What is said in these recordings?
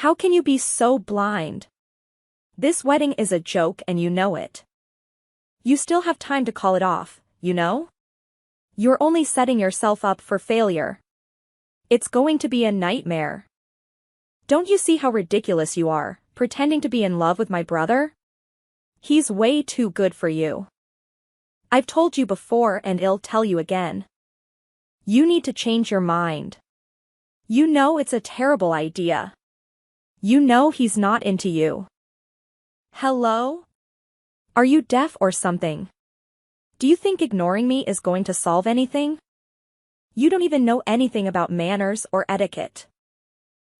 How can you be so blind? This wedding is a joke and you know it. You still have time to call it off, you know? You're only setting yourself up for failure. It's going to be a nightmare. Don't you see how ridiculous you are, pretending to be in love with my brother? He's way too good for you. I've told you before and I'll tell you again. You need to change your mind. You know it's a terrible idea. You know he's not into you. Hello? Are you deaf or something? Do you think ignoring me is going to solve anything? You don't even know anything about manners or etiquette.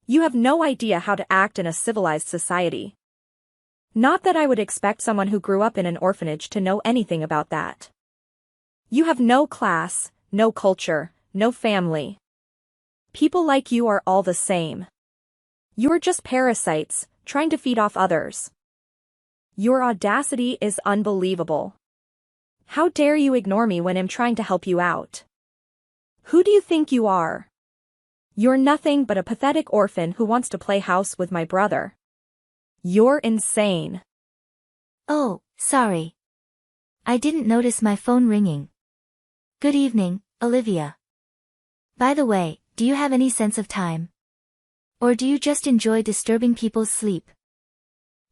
You have no idea how to act in a civilized society. Not that I would expect someone who grew up in an orphanage to know anything about that. You have no class, no culture, no family. People like you are all the same. You're just parasites, trying to feed off others. Your audacity is unbelievable. How dare you ignore me when I'm trying to help you out? Who do you think you are? You're nothing but a pathetic orphan who wants to play house with my brother. You're insane. Oh, sorry. I didn't notice my phone ringing. Good evening, Olivia. By the way, do you have any sense of time? Or do you just enjoy disturbing people's sleep?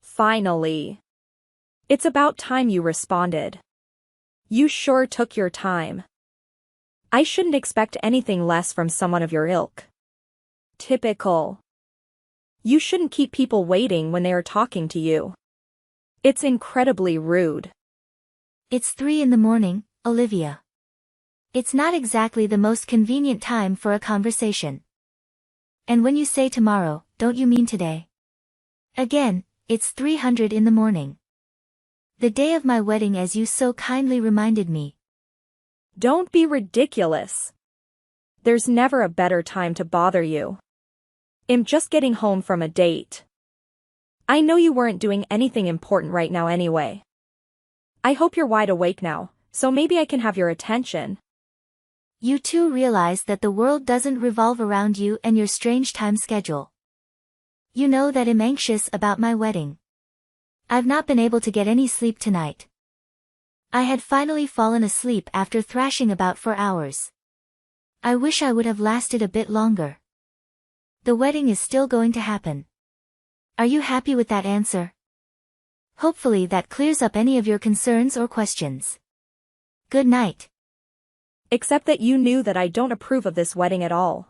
Finally. It's about time you responded. You sure took your time. I shouldn't expect anything less from someone of your ilk. Typical. You shouldn't keep people waiting when they are talking to you. It's incredibly rude. It's 3 in the morning, Olivia. It's not exactly the most convenient time for a conversation. And when you say tomorrow, don't you mean today? Again, it's 300 in the morning. The day of my wedding, as you so kindly reminded me. Don't be ridiculous. There's never a better time to bother you. I'm just getting home from a date. I know you weren't doing anything important right now anyway. I hope you're wide awake now, so maybe I can have your attention. You too realize that the world doesn't revolve around you and your strange time schedule. You know that I'm anxious about my wedding. I've not been able to get any sleep tonight. I had finally fallen asleep after thrashing about for hours. I wish I would have lasted a bit longer. The wedding is still going to happen. Are you happy with that answer? Hopefully that clears up any of your concerns or questions. Good night. Except that you knew that I don't approve of this wedding at all.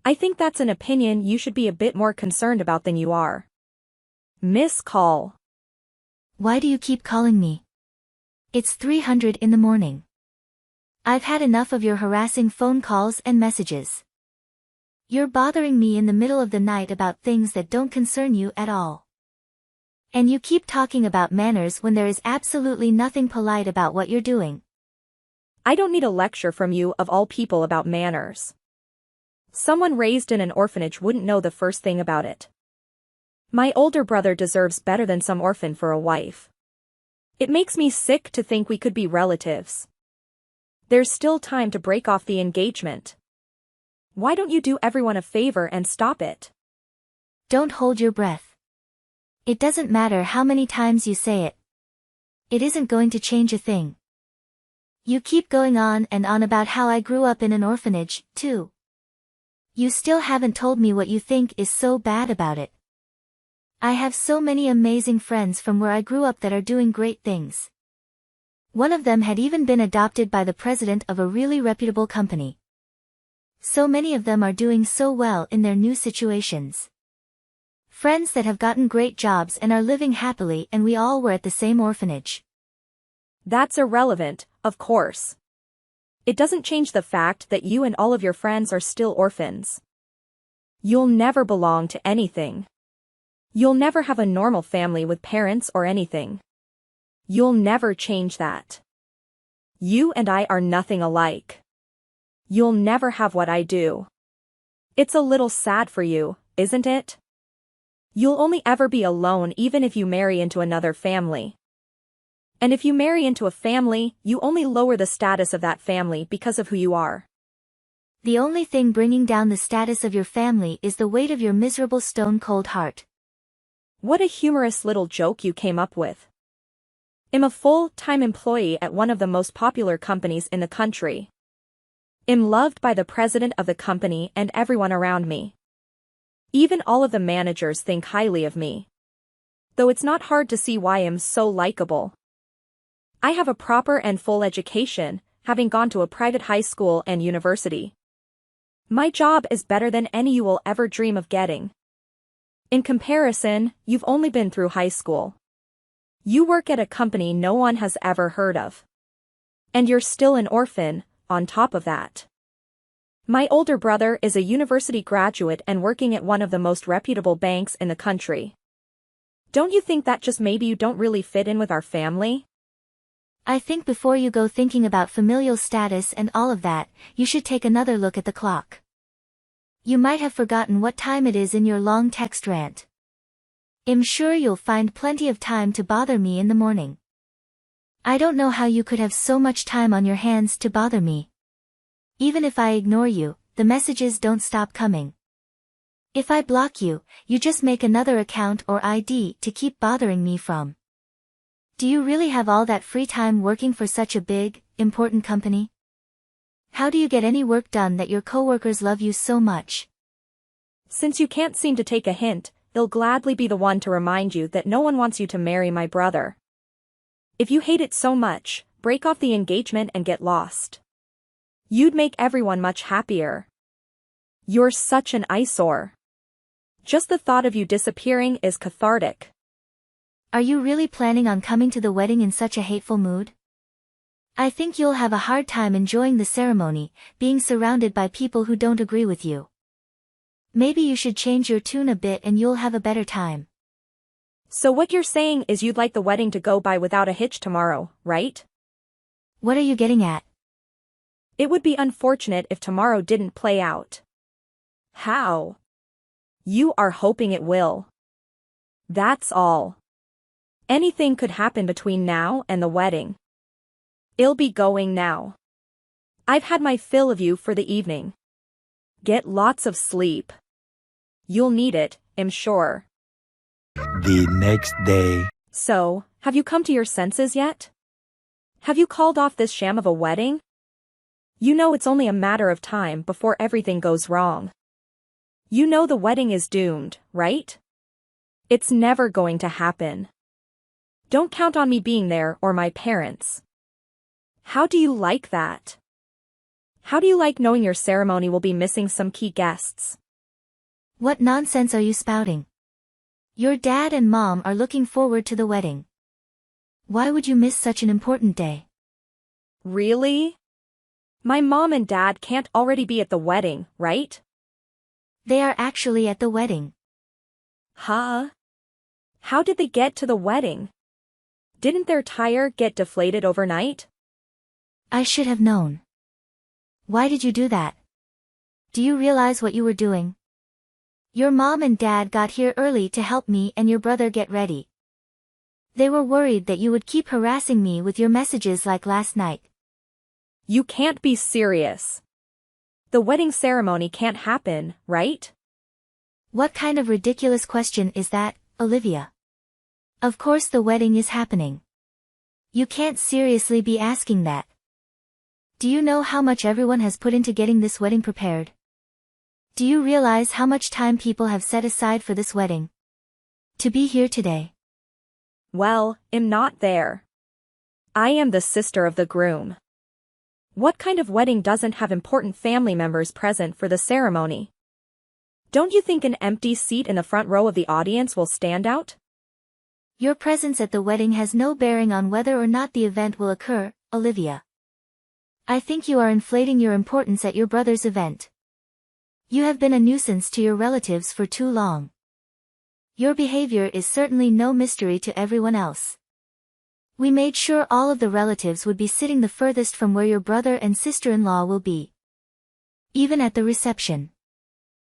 I think that's an opinion you should be a bit more concerned about than you are. Miss Call. Why do you keep calling me? It's 300 in the morning. I've had enough of your harassing phone calls and messages. You're bothering me in the middle of the night about things that don't concern you at all. And you keep talking about manners when there is absolutely nothing polite about what you're doing. I don't need a lecture from you of all people about manners. Someone raised in an orphanage wouldn't know the first thing about it. My older brother deserves better than some orphan for a wife. It makes me sick to think we could be relatives. There's still time to break off the engagement. Why don't you do everyone a favor and stop it? Don't hold your breath. It doesn't matter how many times you say it. It isn't going to change a thing. You keep going on and on about how I grew up in an orphanage, too. You still haven't told me what you think is so bad about it. I have so many amazing friends from where I grew up that are doing great things. One of them had even been adopted by the president of a really reputable company. So many of them are doing so well in their new situations. Friends that have gotten great jobs and are living happily, and we all were at the same orphanage. That's irrelevant, of course. It doesn't change the fact that you and all of your friends are still orphans. You'll never belong to anything. You'll never have a normal family with parents or anything. You'll never change that. You and I are nothing alike. You'll never have what I do. It's a little sad for you, isn't it? You'll only ever be alone even if you marry into another family. And if you marry into a family, you only lower the status of that family because of who you are. The only thing bringing down the status of your family is the weight of your miserable stone-cold heart. What a humorous little joke you came up with. I'm a full-time employee at one of the most popular companies in the country. I'm loved by the president of the company and everyone around me. Even all of the managers think highly of me. Though it's not hard to see why I'm so likable. I have a proper and full education, having gone to a private high school and university. My job is better than any you will ever dream of getting. In comparison, you've only been through high school. You work at a company no one has ever heard of. And you're still an orphan, on top of that. My older brother is a university graduate and working at one of the most reputable banks in the country. Don't you think that just maybe you don't really fit in with our family? I think before you go thinking about familial status and all of that, you should take another look at the clock. You might have forgotten what time it is in your long text rant. I'm sure you'll find plenty of time to bother me in the morning. I don't know how you could have so much time on your hands to bother me. Even if I ignore you, the messages don't stop coming. If I block you, you just make another account or ID to keep bothering me from. Do you really have all that free time working for such a big, important company? How do you get any work done that your coworkers love you so much? Since you can't seem to take a hint, they'll gladly be the one to remind you that no one wants you to marry my brother. If you hate it so much, break off the engagement and get lost. You'd make everyone much happier. You're such an eyesore. Just the thought of you disappearing is cathartic. Are you really planning on coming to the wedding in such a hateful mood? I think you'll have a hard time enjoying the ceremony, being surrounded by people who don't agree with you. Maybe you should change your tune a bit and you'll have a better time. So what you're saying is you'd like the wedding to go by without a hitch tomorrow, right? What are you getting at? It would be unfortunate if tomorrow didn't play out. How? You are hoping it will. That's all. Anything could happen between now and the wedding. I'll be going now. I've had my fill of you for the evening. Get lots of sleep. You'll need it, I'm sure. The next day. So, have you come to your senses yet? Have you called off this sham of a wedding? You know it's only a matter of time before everything goes wrong. You know the wedding is doomed, right? It's never going to happen. Don't count on me being there or my parents. How do you like that? How do you like knowing your ceremony will be missing some key guests? What nonsense are you spouting? Your dad and mom are looking forward to the wedding. Why would you miss such an important day? Really? My mom and dad can't already be at the wedding, right? They are actually at the wedding. Huh? How did they get to the wedding? Didn't their tire get deflated overnight? I should have known. Why did you do that? Do you realize what you were doing? Your mom and dad got here early to help me and your brother get ready. They were worried that you would keep harassing me with your messages like last night. You can't be serious. The wedding ceremony can't happen, right? What kind of ridiculous question is that, Olivia? Of course the wedding is happening. You can't seriously be asking that. Do you know how much everyone has put into getting this wedding prepared? Do you realize how much time people have set aside for this wedding? To be here today. Well, I'm not there. I am the sister of the groom. What kind of wedding doesn't have important family members present for the ceremony? Don't you think an empty seat in the front row of the audience will stand out? Your presence at the wedding has no bearing on whether or not the event will occur, Olivia. I think you are inflating your importance at your brother's event. You have been a nuisance to your relatives for too long. Your behavior is certainly no mystery to everyone else. We made sure all of the relatives would be sitting the furthest from where your brother and sister-in-law will be. Even at the reception.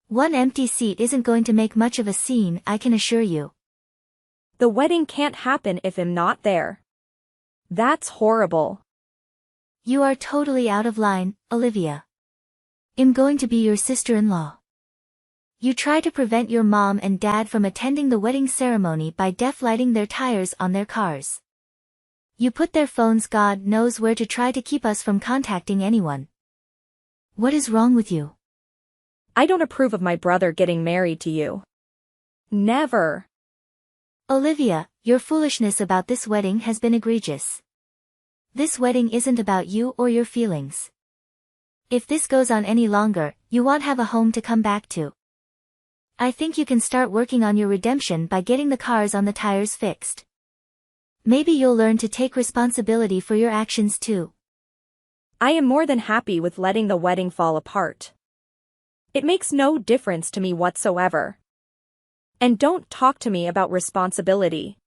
One empty seat isn't going to make much of a scene, I can assure you. The wedding can't happen if I'm not there. That's horrible. You are totally out of line, Olivia. I'm going to be your sister-in-law. You try to prevent your mom and dad from attending the wedding ceremony by lighting their tires on their cars. You put their phones God knows where to try to keep us from contacting anyone. What is wrong with you? I don't approve of my brother getting married to you. Never. Olivia, your foolishness about this wedding has been egregious. This wedding isn't about you or your feelings. If this goes on any longer, you won't have a home to come back to. I think you can start working on your redemption by getting the cars on the tires fixed. Maybe you'll learn to take responsibility for your actions too. I am more than happy with letting the wedding fall apart. It makes no difference to me whatsoever. And don't talk to me about responsibility.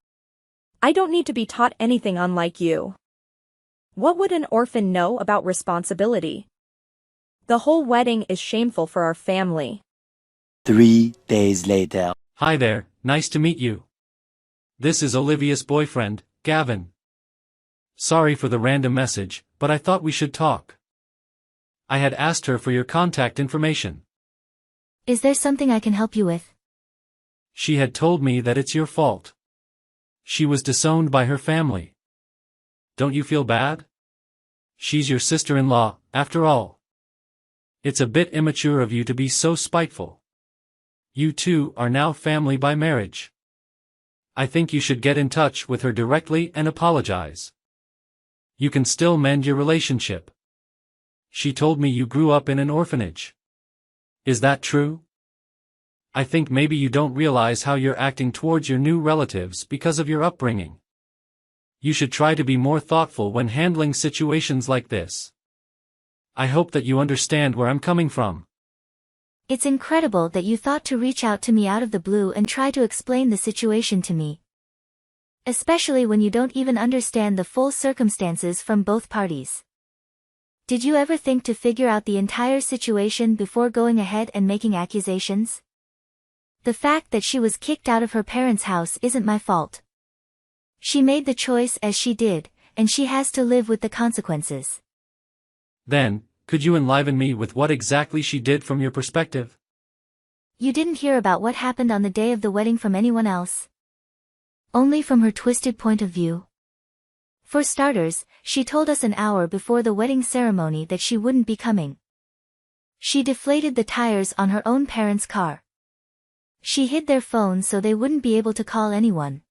I don't need to be taught anything unlike you. What would an orphan know about responsibility? The whole wedding is shameful for our family. 3 days later. Hi there, nice to meet you. This is Olivia's boyfriend, Gavin. Sorry for the random message, but I thought we should talk. I had asked her for your contact information. Is there something I can help you with? She had told me that it's your fault. She was disowned by her family. Don't you feel bad? She's your sister-in-law, after all. It's a bit immature of you to be so spiteful. You two are now family by marriage. I think you should get in touch with her directly and apologize. You can still mend your relationship. She told me you grew up in an orphanage. Is that true? I think maybe you don't realize how you're acting towards your new relatives because of your upbringing. You should try to be more thoughtful when handling situations like this. I hope that you understand where I'm coming from. It's incredible that you thought to reach out to me out of the blue and try to explain the situation to me. Especially when you don't even understand the full circumstances from both parties. Did you ever think to figure out the entire situation before going ahead and making accusations? The fact that she was kicked out of her parents' house isn't my fault. She made the choice as she did, and she has to live with the consequences. Then, could you enliven me with what exactly she did from your perspective? You didn't hear about what happened on the day of the wedding from anyone else? Only from her twisted point of view? For starters, she told us an hour before the wedding ceremony that she wouldn't be coming. She deflated the tires on her own parents' car. She hid their phones so they wouldn't be able to call anyone.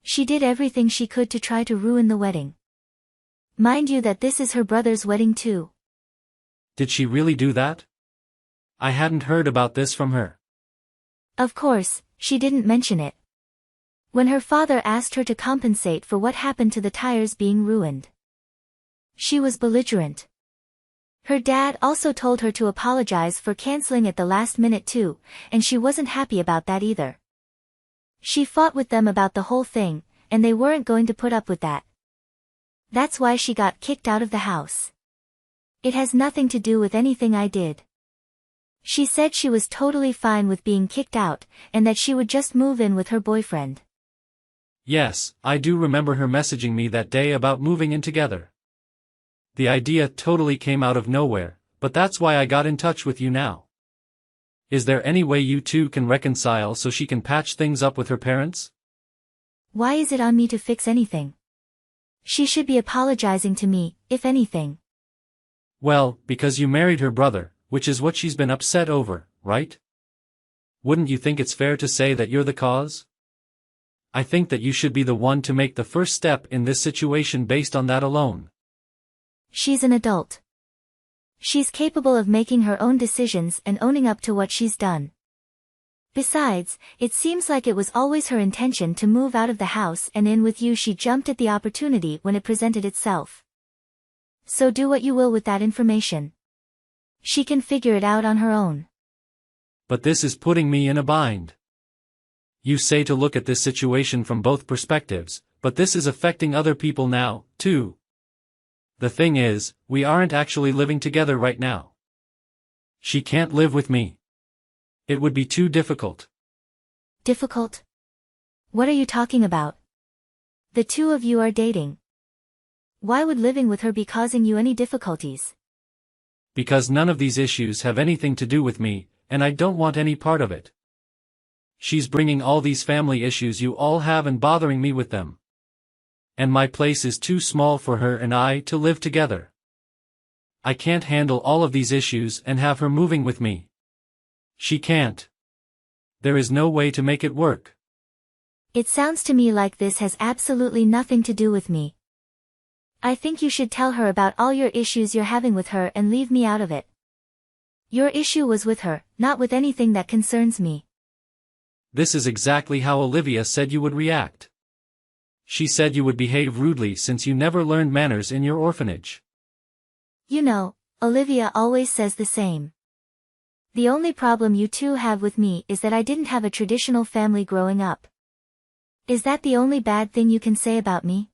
She did everything she could to try to ruin the wedding. Mind you that this is her brother's wedding too. Did she really do that? I hadn't heard about this from her. Of course, she didn't mention it. When her father asked her to compensate for what happened to the tires being ruined, she was belligerent. Her dad also told her to apologize for canceling at the last minute too, and she wasn't happy about that either. She fought with them about the whole thing, and they weren't going to put up with that. That's why she got kicked out of the house. It has nothing to do with anything I did. She said she was totally fine with being kicked out, and that she would just move in with her boyfriend. Yes, I do remember her messaging me that day about moving in together. The idea totally came out of nowhere, but that's why I got in touch with you now. Is there any way you two can reconcile so she can patch things up with her parents? Why is it on me to fix anything? She should be apologizing to me, if anything. Well, because you married her brother, which is what she's been upset over, right? Wouldn't you think it's fair to say that you're the cause? I think that you should be the one to make the first step in this situation based on that alone. She's an adult. She's capable of making her own decisions and owning up to what she's done. Besides, it seems like it was always her intention to move out of the house and in with you. She jumped at the opportunity when it presented itself. So do what you will with that information. She can figure it out on her own. But this is putting me in a bind. You say to look at this situation from both perspectives, but this is affecting other people now, too. The thing is, we aren't actually living together right now. She can't live with me. It would be too difficult. Difficult? What are you talking about? The two of you are dating. Why would living with her be causing you any difficulties? Because none of these issues have anything to do with me, and I don't want any part of it. She's bringing all these family issues you all have and bothering me with them. And my place is too small for her and I to live together. I can't handle all of these issues and have her moving with me. She can't. There is no way to make it work. It sounds to me like this has absolutely nothing to do with me. I think you should tell her about all your issues you're having with her and leave me out of it. Your issue was with her, not with anything that concerns me. This is exactly how Olivia said you would react. She said you would behave rudely since you never learned manners in your orphanage. You know, Olivia always says the same. The only problem you two have with me is that I didn't have a traditional family growing up. Is that the only bad thing you can say about me?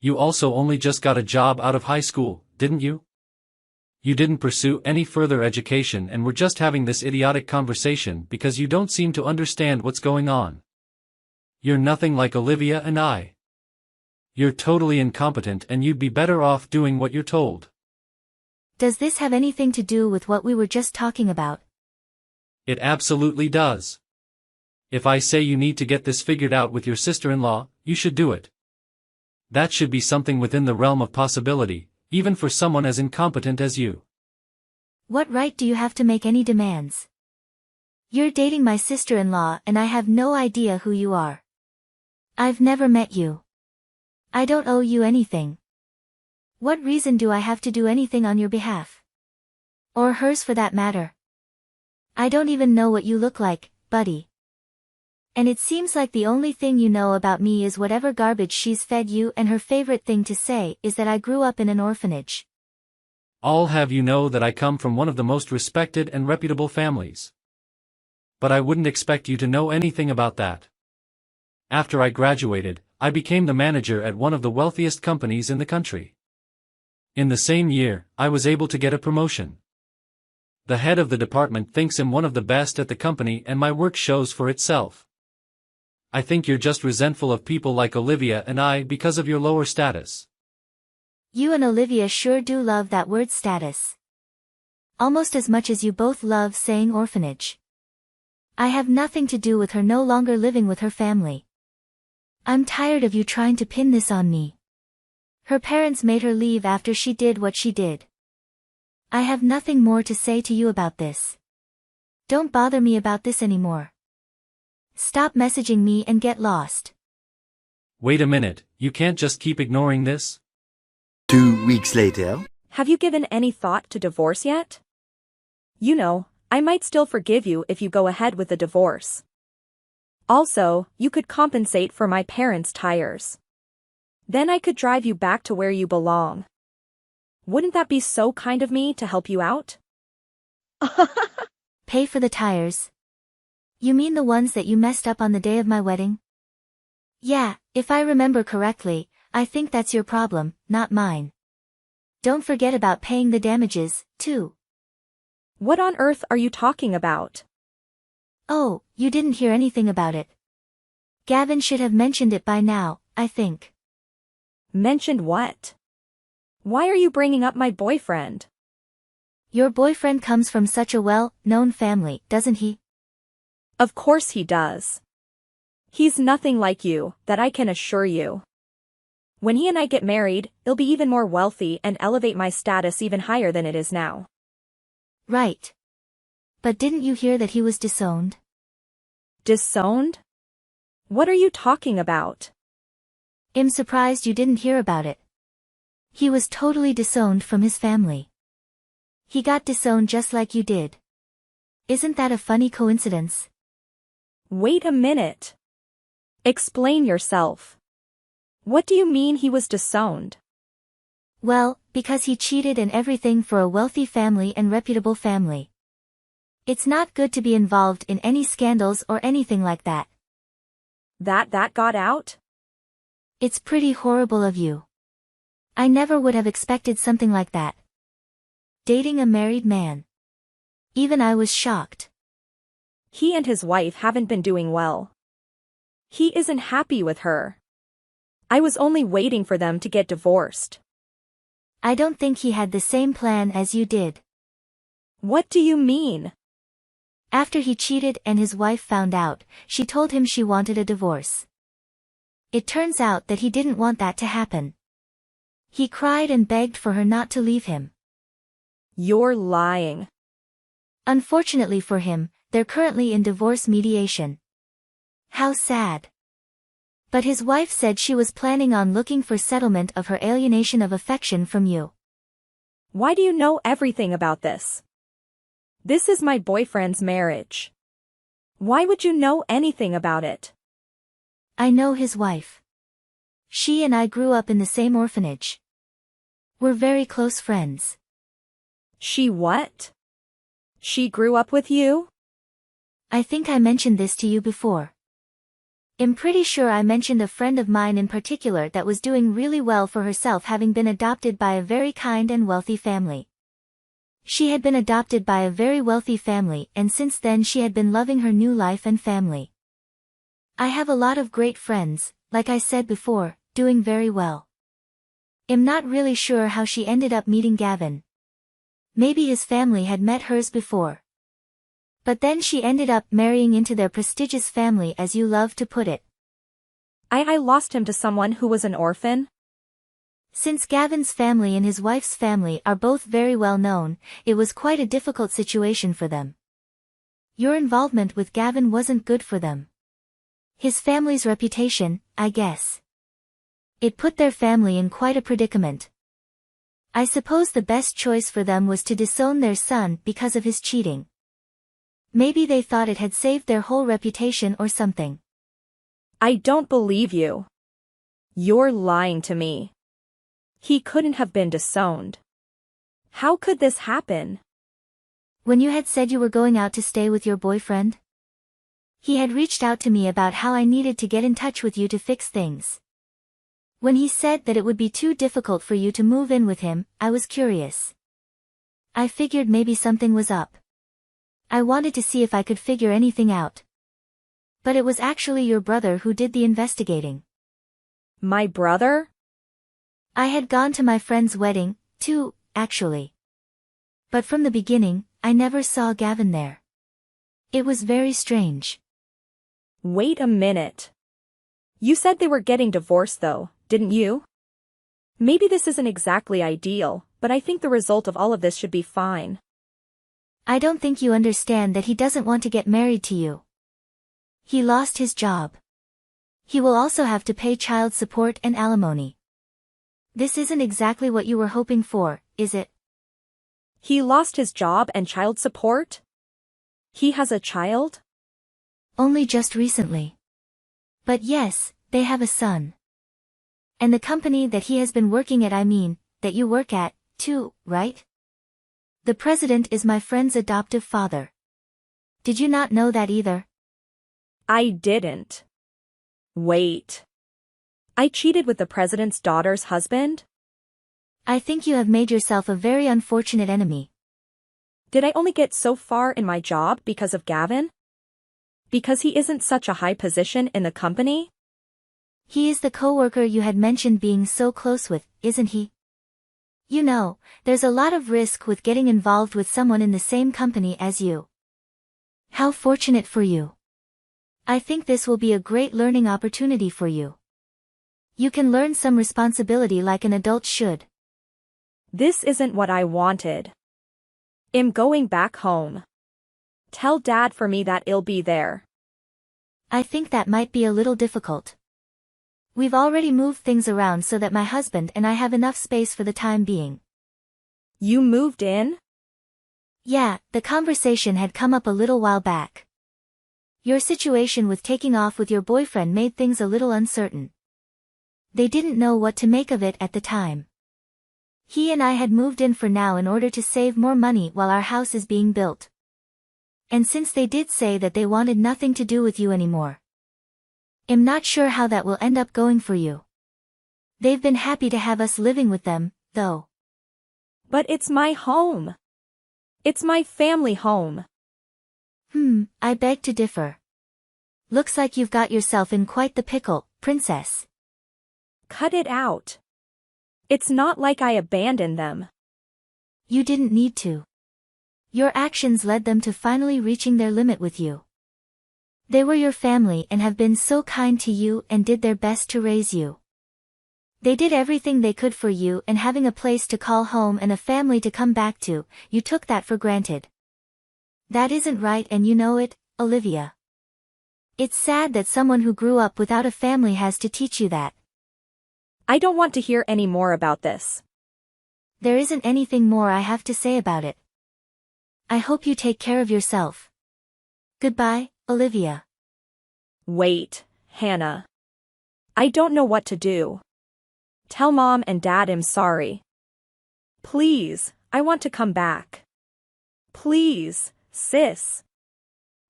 You also only just got a job out of high school, didn't you? You didn't pursue any further education and were just having this idiotic conversation because you don't seem to understand what's going on. You're nothing like Olivia and I. You're totally incompetent and you'd be better off doing what you're told. Does this have anything to do with what we were just talking about? It absolutely does. If I say you need to get this figured out with your sister-in-law, you should do it. That should be something within the realm of possibility, even for someone as incompetent as you. What right do you have to make any demands? You're dating my sister-in-law and I have no idea who you are. I've never met you. I don't owe you anything. What reason do I have to do anything on your behalf? Or hers for that matter? I don't even know what you look like, buddy. And it seems like the only thing you know about me is whatever garbage she's fed you, and her favorite thing to say is that I grew up in an orphanage. I'll have you know that I come from one of the most respected and reputable families. But I wouldn't expect you to know anything about that. After I graduated, I became the manager at one of the wealthiest companies in the country. In the same year, I was able to get a promotion. The head of the department thinks I'm one of the best at the company and my work shows for itself. I think you're just resentful of people like Olivia and I because of your lower status. You and Olivia sure do love that word status. Almost as much as you both love saying orphanage. I have nothing to do with her no longer living with her family. I'm tired of you trying to pin this on me. Her parents made her leave after she did what she did. I have nothing more to say to you about this. Don't bother me about this anymore. Stop messaging me and get lost. Wait a minute, you can't just keep ignoring this? 2 weeks later. Have you given any thought to divorce yet? You know, I might still forgive you if you go ahead with the divorce. Also, you could compensate for my parents' tires. Then I could drive you back to where you belong. Wouldn't that be so kind of me to help you out? Pay for the tires? You mean the ones that you messed up on the day of my wedding? Yeah, if I remember correctly, I think that's your problem, not mine. Don't forget about paying the damages, too. What on earth are you talking about? Oh, you didn't hear anything about it. Gavin should have mentioned it by now, I think. Mentioned what? Why are you bringing up my boyfriend? Your boyfriend comes from such a well-known family, doesn't he? Of course he does. He's nothing like you, that I can assure you. When he and I get married, he'll be even more wealthy and elevate my status even higher than it is now. Right. But didn't you hear that he was disowned? Disowned? What are you talking about? I'm surprised you didn't hear about it. He was totally disowned from his family. He got disowned just like you did. Isn't that a funny coincidence? Wait a minute. Explain yourself. What do you mean he was disowned? Well, because he cheated and everything for a wealthy family and reputable family. It's not good to be involved in any scandals or anything like that. That got out? It's pretty horrible of you. I never would have expected something like that. Dating a married man. Even I was shocked. He and his wife haven't been doing well. He isn't happy with her. I was only waiting for them to get divorced. I don't think he had the same plan as you did. What do you mean? After he cheated and his wife found out, she told him she wanted a divorce. It turns out that he didn't want that to happen. He cried and begged for her not to leave him. You're lying. Unfortunately for him, they're currently in divorce mediation. How sad. But his wife said she was planning on looking for settlement of her alienation of affection from you. Why do you know everything about this? This is my boyfriend's marriage. Why would you know anything about it? I know his wife. She and I grew up in the same orphanage. We're very close friends. She what? She grew up with you? I think I mentioned this to you before. I'm pretty sure I mentioned a friend of mine in particular that was doing really well for herself, having been adopted by a very kind and wealthy family. She had been adopted by a very wealthy family, and since then she had been loving her new life and family. I have a lot of great friends, like I said before, doing very well. I'm not really sure how she ended up meeting Gavin. Maybe his family had met hers before. But then she ended up marrying into their prestigious family, as you love to put it. I lost him to someone who was an orphan? Since Gavin's family and his wife's family are both very well known, it was quite a difficult situation for them. Your involvement with Gavin wasn't good for them. His family's reputation, I guess. It put their family in quite a predicament. I suppose the best choice for them was to disown their son because of his cheating. Maybe they thought it had saved their whole reputation or something. I don't believe you. You're lying to me. He couldn't have been disowned. How could this happen? When you had said you were going out to stay with your boyfriend? He had reached out to me about how I needed to get in touch with you to fix things. When he said that it would be too difficult for you to move in with him, I was curious. I figured maybe something was up. I wanted to see if I could figure anything out. But it was actually your brother who did the investigating. My brother? I had gone to my friend's wedding, too, actually. But from the beginning, I never saw Gavin there. It was very strange. Wait a minute. You said they were getting divorced though, didn't you? Maybe this isn't exactly ideal, but I think the result of all of this should be fine. I don't think you understand that he doesn't want to get married to you. He lost his job. He will also have to pay child support and alimony. This isn't exactly what you were hoping for, is it? He lost his job and child support? He has a child? Only just recently. But yes, they have a son. And the company that he has been working at, that you work at, too, right? The president is my friend's adoptive father. Did you not know that either? I didn't. Wait. I cheated with the president's daughter's husband? I think you have made yourself a very unfortunate enemy. Did I only get so far in my job because of Gavin? Because he isn't such a high position in the company? He is the coworker you had mentioned being so close with, isn't he? You know, there's a lot of risk with getting involved with someone in the same company as you. How fortunate for you. I think this will be a great learning opportunity for you. You can learn some responsibility like an adult should. This isn't what I wanted. I'm going back home. Tell Dad for me that I'll be there. I think that might be a little difficult. We've already moved things around so that my husband and I have enough space for the time being. You moved in? Yeah, the conversation had come up a little while back. Your situation with taking off with your boyfriend made things a little uncertain. They didn't know what to make of it at the time. He and I had moved in for now in order to save more money while our house is being built. And since they did say that they wanted nothing to do with you anymore. I'm not sure how that will end up going for you. They've been happy to have us living with them, though. But it's my home. It's my family home. I beg to differ. Looks like you've got yourself in quite the pickle, princess. Cut it out. It's not like I abandoned them. You didn't need to. Your actions led them to finally reaching their limit with you. They were your family and have been so kind to you and did their best to raise you. They did everything they could for you, and having a place to call home and a family to come back to, you took that for granted. That isn't right, and you know it, Olivia. It's sad that someone who grew up without a family has to teach you that. I don't want to hear any more about this. There isn't anything more I have to say about it. I hope you take care of yourself. Goodbye, Olivia. Wait, Hannah. I don't know what to do. Tell Mom and Dad I'm sorry. Please, I want to come back. Please, sis.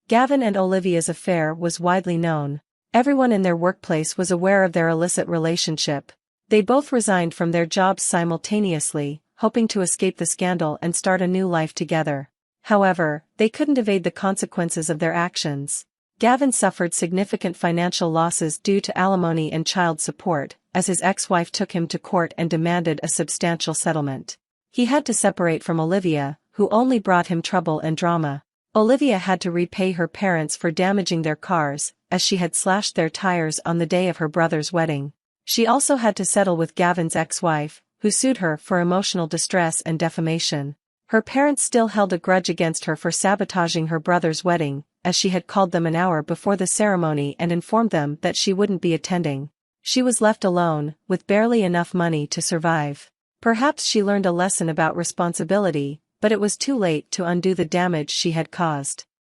Gavin and Olivia's affair was widely known. Everyone in their workplace was aware of their illicit relationship. They both resigned from their jobs simultaneously, hoping to escape the scandal and start a new life together. However, they couldn't evade the consequences of their actions. Gavin suffered significant financial losses due to alimony and child support, as his ex-wife took him to court and demanded a substantial settlement. He had to separate from Olivia, who only brought him trouble and drama. Olivia had to repay her parents for damaging their cars, as she had slashed their tires on the day of her brother's wedding. She also had to settle with Gavin's ex-wife, who sued her for emotional distress and defamation. Her parents still held a grudge against her for sabotaging her brother's wedding, as she had called them an hour before the ceremony and informed them that she wouldn't be attending. She was left alone, with barely enough money to survive. Perhaps she learned a lesson about responsibility, but it was too late to undo the damage she had caused.